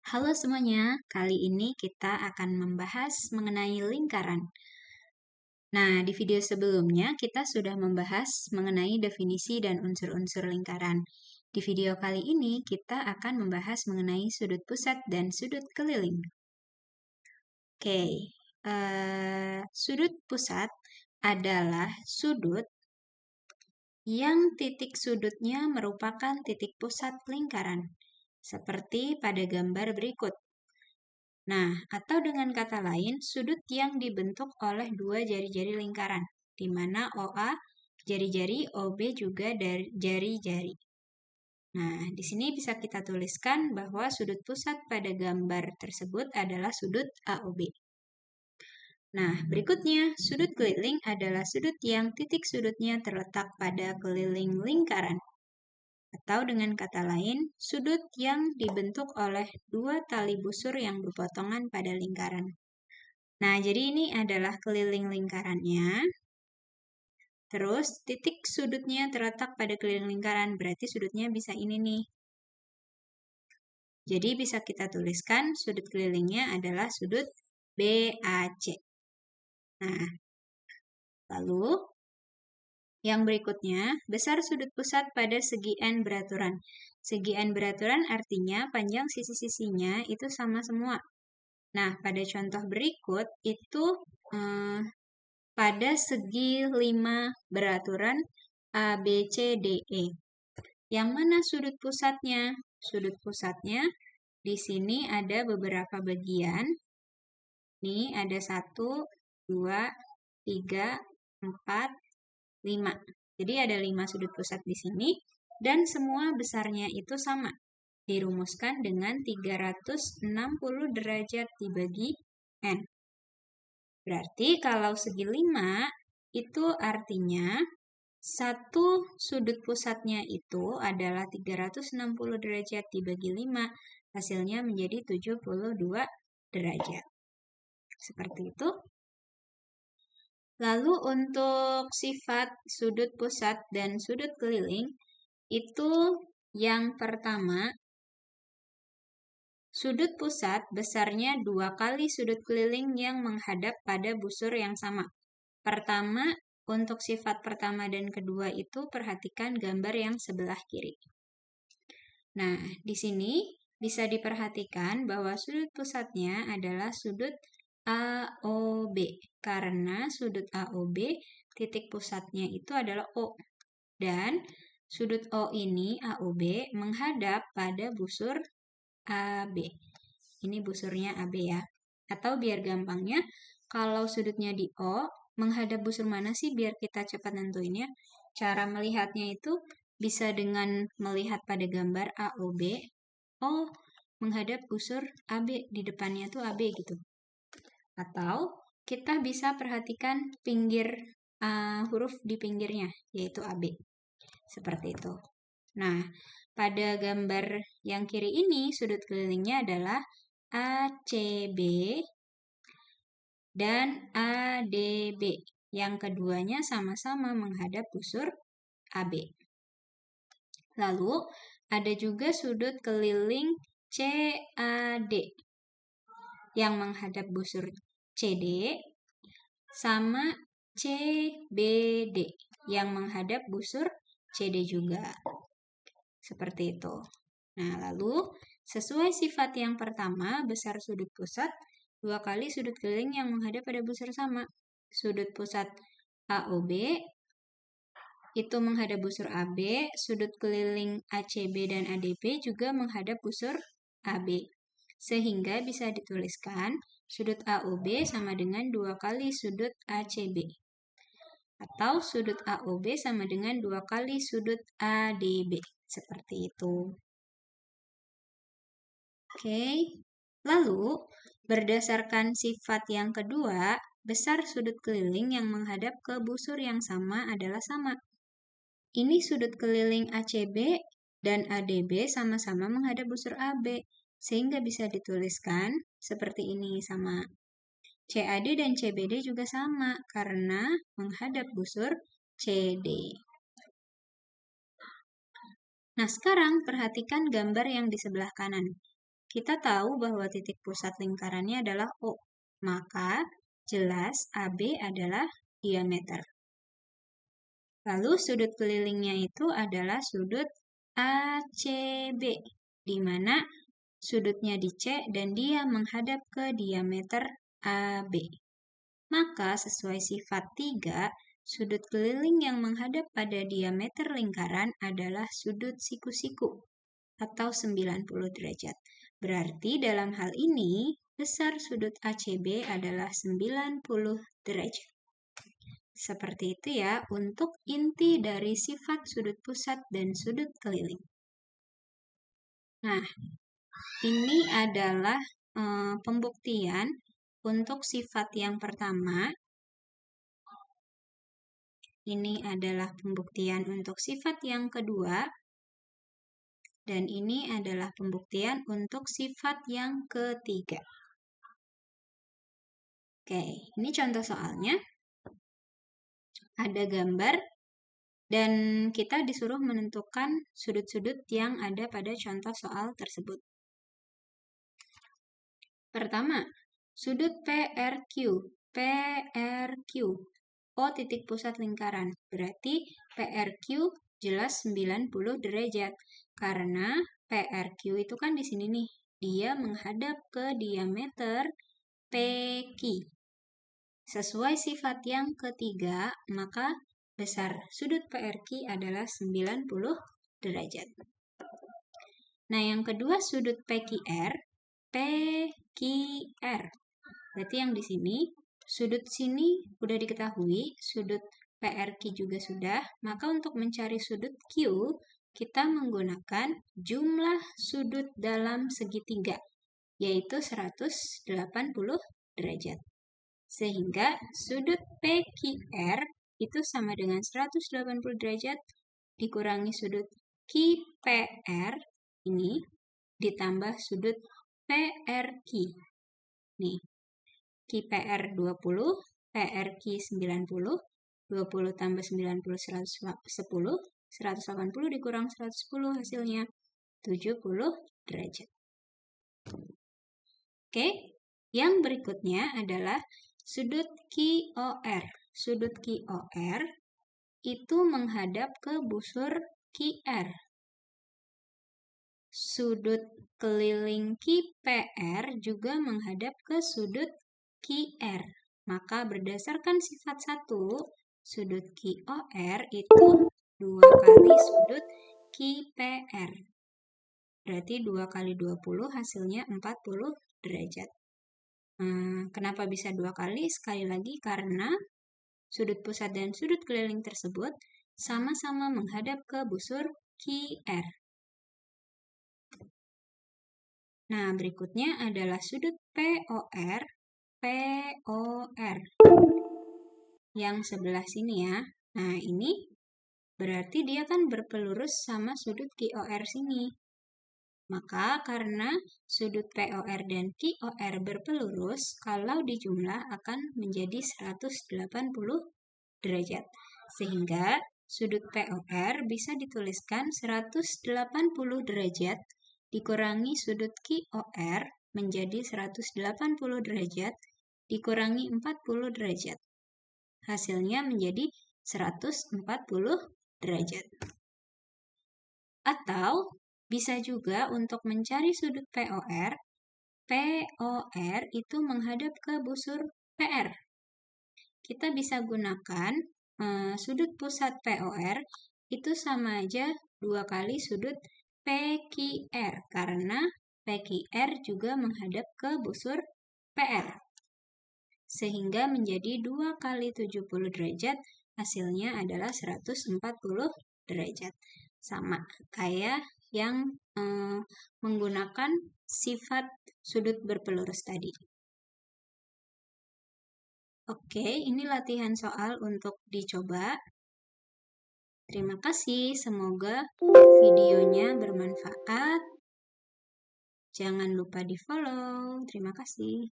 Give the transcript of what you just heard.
Halo semuanya, kali ini kita akan membahas mengenai lingkaran. Nah, di video sebelumnya kita sudah membahas mengenai definisi dan unsur-unsur lingkaran. Di video kali ini kita akan membahas mengenai sudut pusat dan sudut keliling. Oke, sudut pusat adalah sudut yang titik sudutnya merupakan titik pusat lingkaran, seperti pada gambar berikut. Nah, atau dengan kata lain, sudut yang dibentuk oleh dua jari-jari lingkaran, di mana OA jari-jari, OB juga dari jari-jari. Nah, di sini bisa kita tuliskan bahwa sudut pusat pada gambar tersebut adalah sudut AOB. Nah, berikutnya, sudut keliling adalah sudut yang titik sudutnya terletak pada keliling lingkaran. Atau dengan kata lain, sudut yang dibentuk oleh dua tali busur yang berpotongan pada lingkaran. Nah, jadi ini adalah keliling lingkarannya. Terus, titik sudutnya terletak pada keliling lingkaran, berarti sudutnya bisa ini nih. Jadi bisa kita tuliskan sudut kelilingnya adalah sudut BAC. Nah, lalu yang berikutnya, besar sudut pusat pada segi N beraturan. Segi N beraturan artinya panjang sisi-sisinya itu sama semua. Nah, pada contoh berikut itu pada segi 5 beraturan ABCDE. Yang mana sudut pusatnya? Sudut pusatnya di sini ada beberapa bagian. Nih ada 1, 2, 3, 4, 5. Jadi ada 5 sudut pusat di sini dan semua besarnya itu sama. Dirumuskan dengan 360 derajat dibagi N. Berarti kalau segi 5 itu artinya satu sudut pusatnya itu adalah 360 derajat dibagi 5, hasilnya menjadi 72 derajat. Seperti itu. Lalu untuk sifat sudut pusat dan sudut keliling, itu yang pertama, sudut pusat besarnya 2 kali sudut keliling yang menghadap pada busur yang sama. Pertama, untuk sifat pertama dan kedua itu perhatikan gambar yang sebelah kiri. Nah, di sini bisa diperhatikan bahwa sudut pusatnya adalah sudut AOB. Karena sudut AOB, titik pusatnya itu adalah O. Dan sudut O ini, AOB, menghadap pada busur AB. Ini busurnya AB ya. Atau biar gampangnya, kalau sudutnya di O, menghadap busur mana sih biar kita cepat nentuinnya? Cara melihatnya itu bisa dengan melihat pada gambar AOB. Oh, menghadap busur AB, di depannya tuh AB gitu. Atau kita bisa perhatikan pinggir huruf di pinggirnya, yaitu AB. Seperti itu. Nah, pada gambar yang kiri ini, sudut kelilingnya adalah ACB dan ADB. Yang keduanya sama-sama menghadap busur AB. Lalu, ada juga sudut keliling CAD yang menghadap busur CD sama CBD yang menghadap busur CD juga. Seperti itu. Nah, lalu sesuai sifat yang pertama, besar sudut pusat 2 kali sudut keliling yang menghadap pada busur sama. Sudut pusat AOB itu menghadap busur AB, sudut keliling ACB dan ADB juga menghadap busur AB. Sehingga bisa dituliskan sudut AOB sama dengan 2 kali sudut ACB. Atau sudut AOB sama dengan 2 kali sudut ADB. Seperti itu. Oke. Lalu, berdasarkan sifat yang kedua, besar sudut keliling yang menghadap ke busur yang sama adalah sama. Ini sudut keliling ACB dan ADB sama-sama menghadap busur AB, sehingga bisa dituliskan seperti ini sama. CAD dan CBD juga sama, karena menghadap busur CD. Nah, sekarang perhatikan gambar yang di sebelah kanan. kita tahu bahwa titik pusat lingkarannya adalah O. Maka jelas AB adalah diameter. Lalu sudut kelilingnya itu adalah sudut ACB, di mana sudutnya di C dan dia menghadap ke diameter AB. Maka sesuai sifat 3, sudut keliling yang menghadap pada diameter lingkaran adalah sudut siku-siku atau 90 derajat. Berarti dalam hal ini, besar sudut ACB adalah 90 derajat. Seperti itu ya untuk inti dari sifat sudut pusat dan sudut keliling. Nah, ini adalah pembuktian untuk sifat yang pertama. Ini adalah pembuktian untuk sifat yang kedua. Dan ini adalah pembuktian untuk sifat yang ketiga. Oke, ini contoh soalnya. Ada gambar dan kita disuruh menentukan sudut-sudut yang ada pada contoh soal tersebut. Pertama, sudut PRQ. PRQ. O titik pusat lingkaran. Berarti PRQ jelas 90 derajat. Karena PRQ itu kan di sini nih. Dia menghadap ke diameter PQ. Sesuai sifat yang ketiga, maka besar sudut PRQ adalah 90 derajat. Nah, yang kedua sudut PQR. PQR. Berarti yang di sini, sudut sini sudah diketahui, sudut PRQ juga sudah. Maka untuk mencari sudut Q, kita menggunakan jumlah sudut dalam segitiga, yaitu 180 derajat. Sehingga sudut PQR itu sama dengan 180 derajat dikurangi sudut QPR ini ditambah sudut PRQ. Nih, QPR 20, PRQ 90, 20 tambah 90 110, 180 dikurang 110 hasilnya 70 derajat. Oke, yang berikutnya adalah sudut QOR. Sudut QOR itu menghadap ke busur QR. Sudut keliling QPR juga menghadap ke sudut QR. Maka berdasarkan sifat 1, sudut QOR itu 2 kali sudut QPR. Berarti 2 kali 20 hasilnya 40 derajat. Kenapa bisa 2 kali? Sekali lagi karena sudut pusat dan sudut keliling tersebut sama-sama menghadap ke busur QR. Nah, berikutnya adalah sudut POR. POR. Yang sebelah sini ya. Nah, ini berarti dia kan berpelurus sama sudut QOR sini. Maka karena sudut POR dan QOR berpelurus, kalau dijumlah akan menjadi 180 derajat. Sehingga sudut POR bisa dituliskan 180 derajat dikurangi sudut QOR menjadi 180 derajat dikurangi 40 derajat. Hasilnya menjadi 140 derajat. Atau bisa juga untuk mencari sudut POR, POR itu menghadap ke busur PR. Kita bisa gunakan sudut pusat POR itu sama aja 2 kali sudut PQR, karena PQR juga menghadap ke busur PR. Sehingga menjadi 2 kali 70 derajat, hasilnya adalah 140 derajat. Sama kayak yang menggunakan sifat sudut berpelurus tadi. Oke, ini latihan soal untuk dicoba. Terima kasih, semoga videonya bermanfaat. Jangan lupa di-follow. Terima kasih.